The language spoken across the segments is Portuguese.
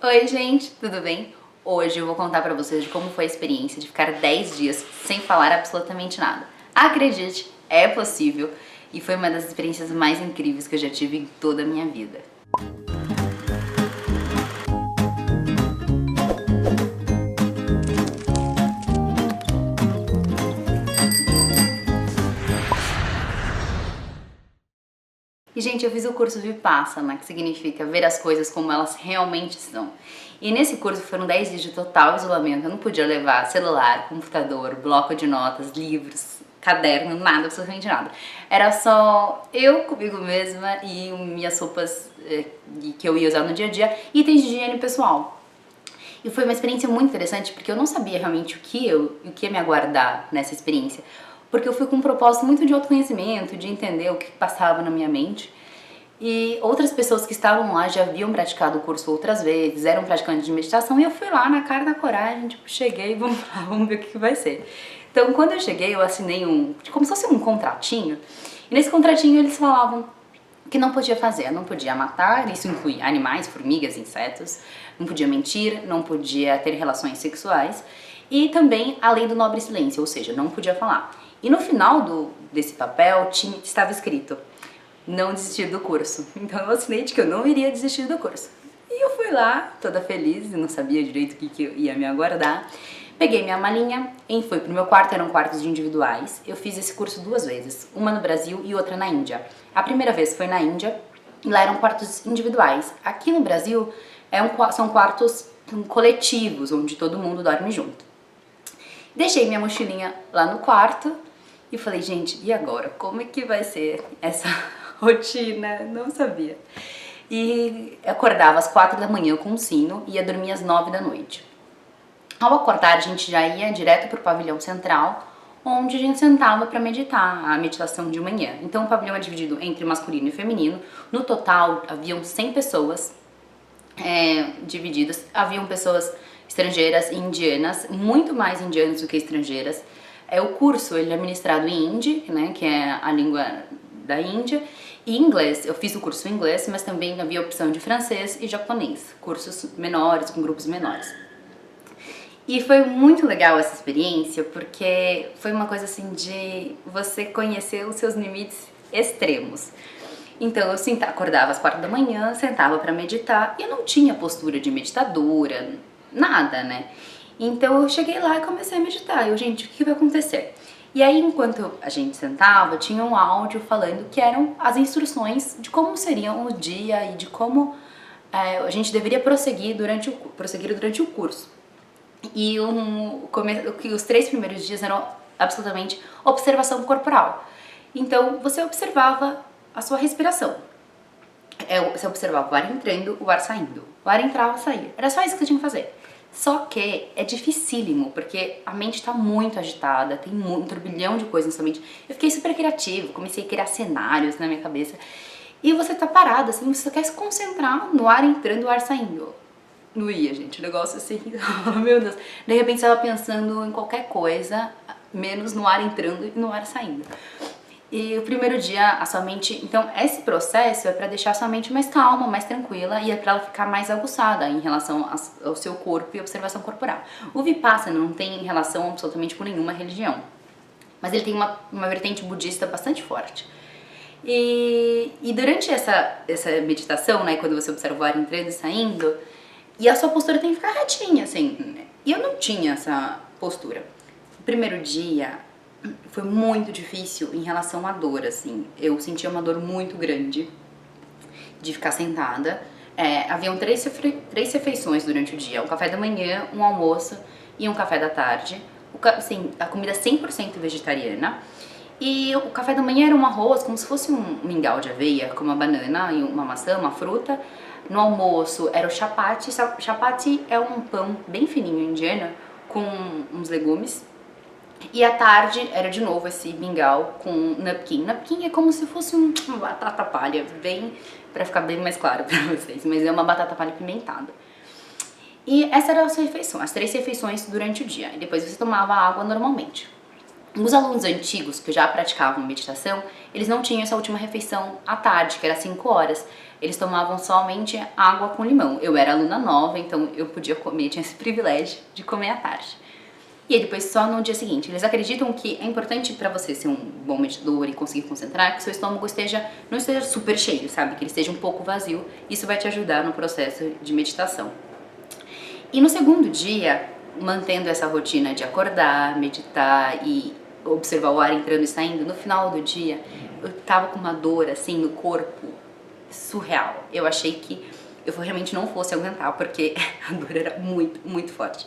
Oi gente, tudo bem? Hoje eu vou contar pra vocês de como foi a experiência de ficar 10 dias sem falar absolutamente nada. Acredite, é possível e foi uma das experiências mais incríveis que eu já tive em toda a minha vida. E, gente, eu fiz o curso Vipassana, que significa ver as coisas como elas realmente são. E nesse curso foram 10 dias de total isolamento. Eu não podia levar celular, computador, bloco de notas, livros, caderno, nada, absolutamente nada. Era só eu comigo mesma e minhas roupas que eu ia usar no dia a dia, itens de higiene pessoal. E foi uma experiência muito interessante porque eu não sabia realmente o que ia me aguardar nessa experiência. Porque eu fui com um propósito muito de autoconhecimento, de entender o que passava na minha mente. E outras pessoas que estavam lá já haviam praticado o curso outras vezes, eram praticantes de meditação, e eu fui lá na cara da coragem, tipo, cheguei, vamos lá, vamos ver o que vai ser. Então, quando eu cheguei, eu assinei como se fosse um contratinho, e nesse contratinho eles falavam que não podia fazer, não podia matar, isso inclui animais, formigas, insetos, não podia mentir, não podia ter relações sexuais, e também a lei do nobre silêncio, ou seja, não podia falar. E no final desse papel estava escrito: não desistir do curso. Então eu assinei de que eu não iria desistir do curso. E eu fui lá, toda feliz, e não sabia direito o que ia me aguardar. Peguei minha malinha e fui pro meu quarto, eram quartos individuais. Eu fiz esse curso 2 vezes, uma no Brasil e outra na Índia. A primeira vez foi na Índia, e lá eram quartos individuais. Aqui no Brasil são quartos coletivos, onde todo mundo dorme junto. Deixei minha mochilinha lá no quarto e falei, gente, e agora? Como é que vai ser essa rotina? Não sabia. E acordava às 4 da manhã com um sino e ia dormir às 9 da noite. Ao acordar, a gente já ia direto para o pavilhão central, onde a gente sentava para meditar, a meditação de manhã. Então o pavilhão é dividido entre masculino e feminino. No total, haviam 100 pessoas divididas. Haviam pessoas estrangeiras e indianas, muito mais indianas do que estrangeiras. O curso ele é ministrado em hindi, né, que é a língua da Índia, e inglês. Eu fiz o curso em inglês, mas também havia a opção de francês e japonês, cursos menores, com grupos menores. E foi muito legal essa experiência, porque foi uma coisa assim de você conhecer os seus limites extremos. Então eu acordava às 4 da manhã, sentava para meditar, e eu não tinha postura de meditadora, nada, né? Então eu cheguei lá e comecei a meditar. Eu, gente, o que vai acontecer? E aí, enquanto a gente sentava, tinha um áudio falando que eram as instruções de como seria o dia e de como a gente deveria prosseguir durante o curso. E os 3 primeiros dias eram absolutamente observação corporal. Então você observava a sua respiração. Você observava o ar entrando, o ar saindo. O ar entrava, saía. Era só isso que você tinha que fazer. Só que é dificílimo, porque a mente está muito agitada, tem um turbilhão de coisas na sua mente. Eu fiquei super criativa, comecei a criar cenários na minha cabeça. E você tá parado, assim, você só quer se concentrar no ar entrando, o ar saindo. Não ia, gente, o negócio assim, oh, meu Deus. De repente você tava pensando em qualquer coisa, menos no ar entrando e no ar saindo. E o primeiro dia, a sua mente... Então, esse processo é para deixar a sua mente mais calma, mais tranquila, e é para ela ficar mais aguçada em relação ao seu corpo e observação corporal. O Vipassana não tem relação absolutamente com nenhuma religião, mas ele tem uma vertente budista bastante forte. E durante essa meditação, né, quando você observa o ar entrando e saindo, e a sua postura tem que ficar retinha, assim. E eu não tinha essa postura. O primeiro dia foi muito difícil em relação à dor, assim. Eu sentia uma dor muito grande de ficar sentada. Haviam 3 refeições durante o dia. Um café da manhã, um almoço e um café da tarde. Assim, a comida 100% vegetariana. E o café da manhã era um arroz, como se fosse um mingau de aveia, com uma banana e uma maçã, uma fruta. No almoço era o chapati. Chapati é um pão bem fininho indiano com uns legumes. E à tarde era de novo esse mingau com napkin. Napkin é como se fosse uma batata palha, pra ficar bem mais claro pra vocês, mas é uma batata palha pimentada. E essa era a sua refeição, as 3 refeições durante o dia. E depois você tomava água normalmente. Os alunos antigos que já praticavam meditação, eles não tinham essa última refeição à tarde, que era 5 horas. Eles tomavam somente água com limão. Eu era aluna nova, então eu podia comer, tinha esse privilégio de comer à tarde. E aí depois só no dia seguinte. Eles acreditam que é importante pra você ser um bom meditador e conseguir concentrar, que seu estômago não esteja super cheio, sabe? Que ele esteja um pouco vazio. Isso vai te ajudar no processo de meditação. E no segundo dia, mantendo essa rotina de acordar, meditar e observar o ar entrando e saindo, no final do dia eu tava com uma dor assim no corpo surreal. Eu achei que eu realmente não fosse aguentar, porque a dor era muito, muito forte.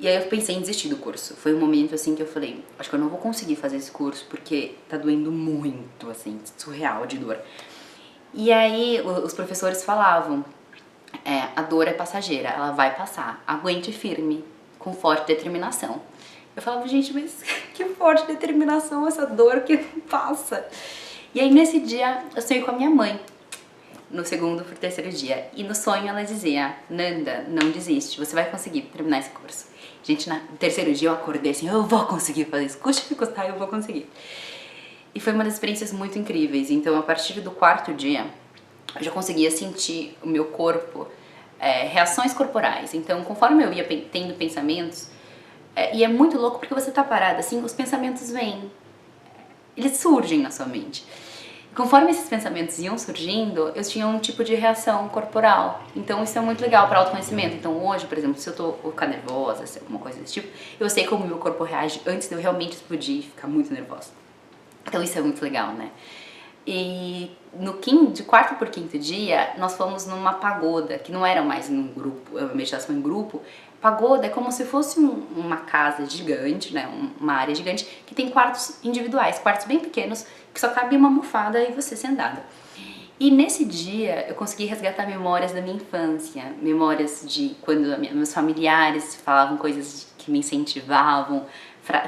E aí eu pensei em desistir do curso. Foi um momento assim que eu falei, acho que eu não vou conseguir fazer esse curso porque tá doendo muito, assim, surreal de dor. E aí os professores falavam, a dor é passageira, ela vai passar, aguente firme, com forte determinação. Eu falava, gente, mas que forte determinação essa dor que não passa. E aí nesse dia eu sonhei com a minha mãe, no segundo pro terceiro dia. E no sonho ela dizia, Nanda, não desiste, você vai conseguir terminar esse curso. Gente, no terceiro dia eu acordei assim, eu vou conseguir fazer isso, custe o que custar, eu vou conseguir. E foi uma das experiências muito incríveis. Então a partir do quarto dia, eu já conseguia sentir o meu corpo, reações corporais. Então conforme eu ia tendo pensamentos, e é muito louco porque você tá parada assim, os pensamentos vêm, eles surgem na sua mente. Conforme esses pensamentos iam surgindo, eu tinha um tipo de reação corporal. Então isso é muito legal para autoconhecimento. Então hoje, por exemplo, se eu vou ficar nervosa, se alguma coisa desse tipo, eu sei como o meu corpo reage antes de eu realmente explodir e ficar muito nervosa. Então isso é muito legal, né? E de quarto por quinto dia, nós fomos numa pagoda, que não era mais num grupo, meditação em grupo. Pagoda é como se fosse uma casa gigante, né, uma área gigante, que tem quartos individuais, quartos bem pequenos, que só cabe uma almofada e você sentada. E nesse dia eu consegui resgatar memórias da minha infância, memórias de quando meus familiares falavam coisas que me incentivavam.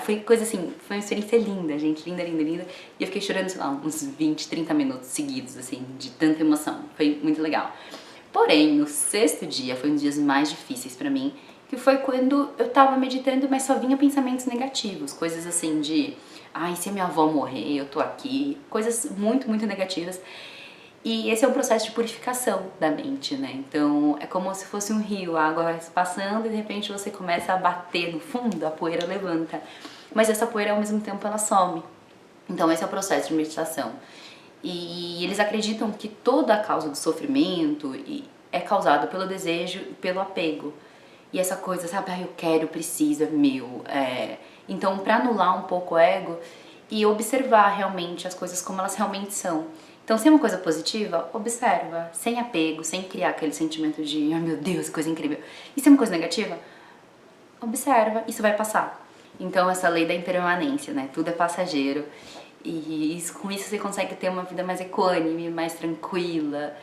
Foi coisa assim, foi uma experiência linda, gente, linda, linda, linda. E eu fiquei chorando, sei lá, uns 20, 30 minutos seguidos, assim, de tanta emoção. Foi muito legal. Porém, no sexto dia, foi um dos dias mais difíceis pra mim, que foi quando eu tava meditando, mas só vinha pensamentos negativos, coisas assim de, ai, se a minha avó morrer, eu tô aqui, coisas muito, muito negativas. E esse é um processo de purificação da mente, né? Então é como se fosse um rio, a água vai se passando e de repente você começa a bater no fundo, a poeira levanta. Mas essa poeira ao mesmo tempo ela some. Então esse é o processo de meditação. E eles acreditam que toda a causa do sofrimento é causada pelo desejo e pelo apego. E essa coisa, sabe, eu quero, eu preciso, é meu. Então pra anular um pouco o ego e observar realmente as coisas como elas realmente são. Então, se é uma coisa positiva, observa, sem apego, sem criar aquele sentimento de, ai meu Deus, que coisa incrível. E se é uma coisa negativa, observa, isso vai passar. Então, essa lei da impermanência, né? Tudo é passageiro. E com isso você consegue ter uma vida mais equânime, mais tranquila.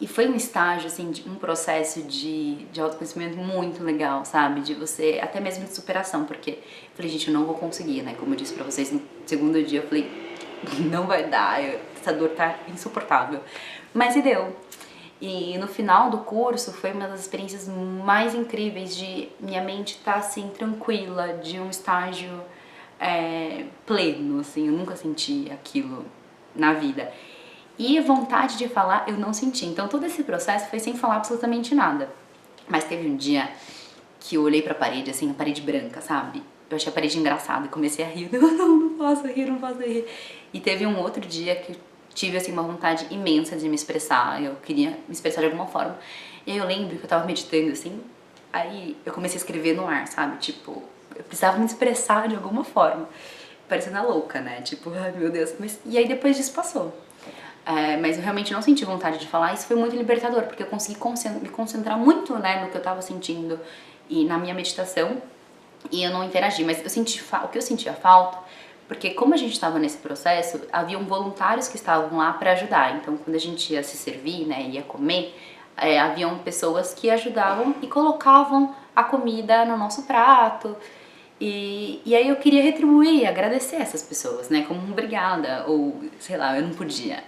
E foi um estágio, assim, um processo de autoconhecimento muito legal, sabe? De você, até mesmo de superação, porque eu falei, gente, eu não vou conseguir, né? Como eu disse pra vocês no segundo dia, eu falei, não vai dar, essa dor tá insuportável. Mas e deu. E no final do curso foi uma das experiências mais incríveis de minha mente estar assim tranquila, de um estágio pleno, assim, eu nunca senti aquilo na vida. E vontade de falar eu não senti. Então todo esse processo foi sem falar absolutamente nada. Mas teve um dia que eu olhei pra parede, assim, a parede branca, sabe? Eu achei a parede engraçada e comecei a rir. Não posso rir, não posso rir. E teve um outro dia que eu tive, assim, uma vontade imensa de me expressar. Eu queria me expressar de alguma forma. E aí eu lembro que eu tava meditando, assim, aí eu comecei a escrever no ar, sabe? Tipo, eu precisava me expressar de alguma forma. Parecendo a louca, né? Tipo, ai meu Deus. E aí depois disso passou. Mas eu realmente não senti vontade de falar. Isso foi muito libertador, porque eu consegui me concentrar muito, né, no que eu tava sentindo e na minha meditação. E eu não interagi, mas o que eu sentia falta, porque como a gente estava nesse processo, haviam voluntários que estavam lá para ajudar. Então, quando a gente ia se servir, né, ia comer, haviam pessoas que ajudavam e colocavam a comida no nosso prato. E aí eu queria retribuir, agradecer essas pessoas, né, como um obrigada, ou sei lá, eu não podia.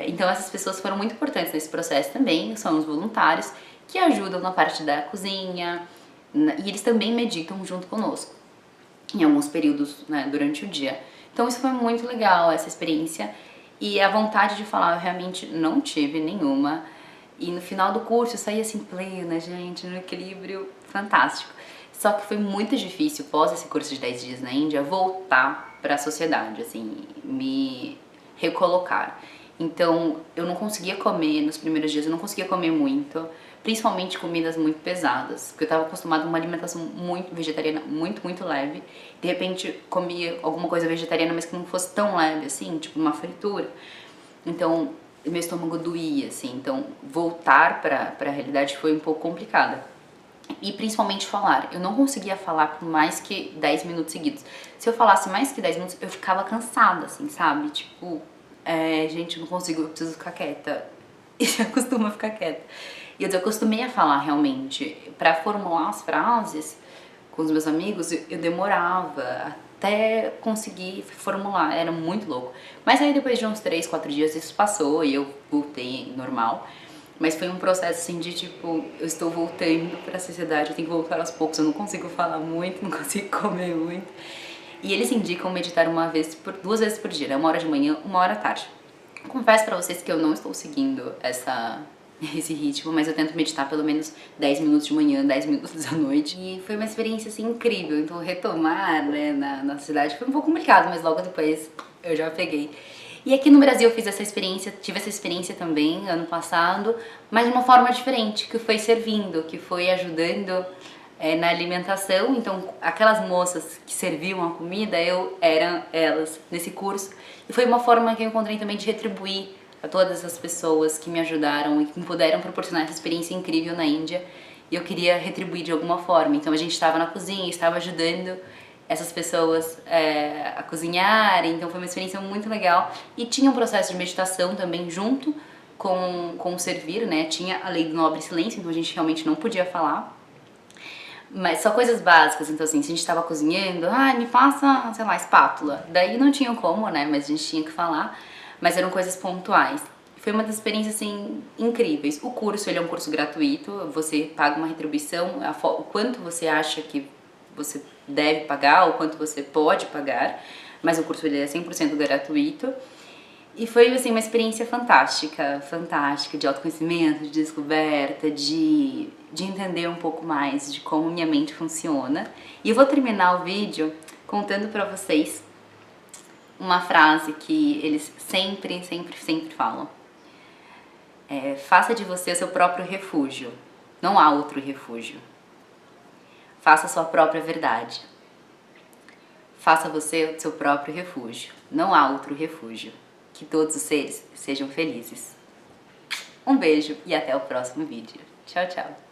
Então essas pessoas foram muito importantes nesse processo também, são os voluntários que ajudam na parte da cozinha, e eles também meditam junto conosco. em alguns períodos, né, durante o dia. Então isso foi muito legal, essa experiência, e a vontade de falar eu realmente não tive nenhuma. E no final do curso eu saí assim plena, gente, no equilíbrio fantástico. Só que foi muito difícil, pós esse curso de 10 dias na Índia, voltar para a sociedade, assim, me recolocar. Então eu não conseguia comer nos primeiros dias, eu não conseguia comer muito, principalmente comidas muito pesadas, porque eu estava acostumada a uma alimentação muito vegetariana, muito leve. De repente comia alguma coisa vegetariana, mas que não fosse tão leve assim, tipo uma fritura. Então meu estômago doía, assim, então voltar para a realidade foi um pouco complicada. E principalmente falar. Eu não conseguia falar por mais que 10 minutos seguidos. Se eu falasse mais que 10 minutos, eu ficava cansada, assim, sabe? Tipo, gente, eu não consigo, eu preciso ficar quieta. E você acostuma a ficar quieta. E eu acostumei a falar realmente. Pra formular as frases com os meus amigos, eu demorava até conseguir formular, era muito louco. Mas aí depois de uns 3, 4 dias isso passou e eu voltei normal. Mas foi um processo assim de tipo, eu estou voltando para a sociedade, eu tenho que voltar aos poucos, eu não consigo falar muito, não consigo comer muito. E eles indicam meditar duas vezes por dia, né? 1 hora de manhã, 1 hora à tarde. Confesso pra vocês que eu não estou seguindo esse ritmo, mas eu tento meditar pelo menos 10 minutos de manhã, 10 minutos à noite. E foi uma experiência assim incrível, então retomar, né, na cidade foi um pouco complicado, mas logo depois eu já peguei. E aqui no Brasil eu fiz essa experiência, tive essa experiência também ano passado, mas de uma forma diferente, que foi servindo, que foi ajudando na alimentação. Então aquelas moças que serviam a comida, eram elas nesse curso. E foi uma forma que eu encontrei também de retribuir a todas essas pessoas que me ajudaram e que me puderam proporcionar essa experiência incrível na Índia. E eu queria retribuir de alguma forma. Então a gente estava na cozinha, estava ajudando essas pessoas a cozinhar, então foi uma experiência muito legal. E tinha um processo de meditação também junto com o servir, né? Tinha a lei do nobre silêncio, então a gente realmente não podia falar. Mas só coisas básicas, então assim, se a gente tava cozinhando, me passa, sei lá, espátula. Daí não tinha como, né, mas a gente tinha que falar, mas eram coisas pontuais. Foi uma das experiências, assim, incríveis. O curso, ele é um curso gratuito, você paga uma retribuição, o quanto você acha que você deve pagar, o quanto você pode pagar, mas o curso ele é 100% gratuito. E foi, assim, uma experiência fantástica, de autoconhecimento, de descoberta, de entender um pouco mais de como minha mente funciona. E eu vou terminar o vídeo contando pra vocês uma frase que eles sempre falam. Faça de você o seu próprio refúgio. Não há outro refúgio. Faça a sua própria verdade. Faça você o seu próprio refúgio. Não há outro refúgio. Que todos os seres sejam felizes. Um beijo e até o próximo vídeo. Tchau, tchau.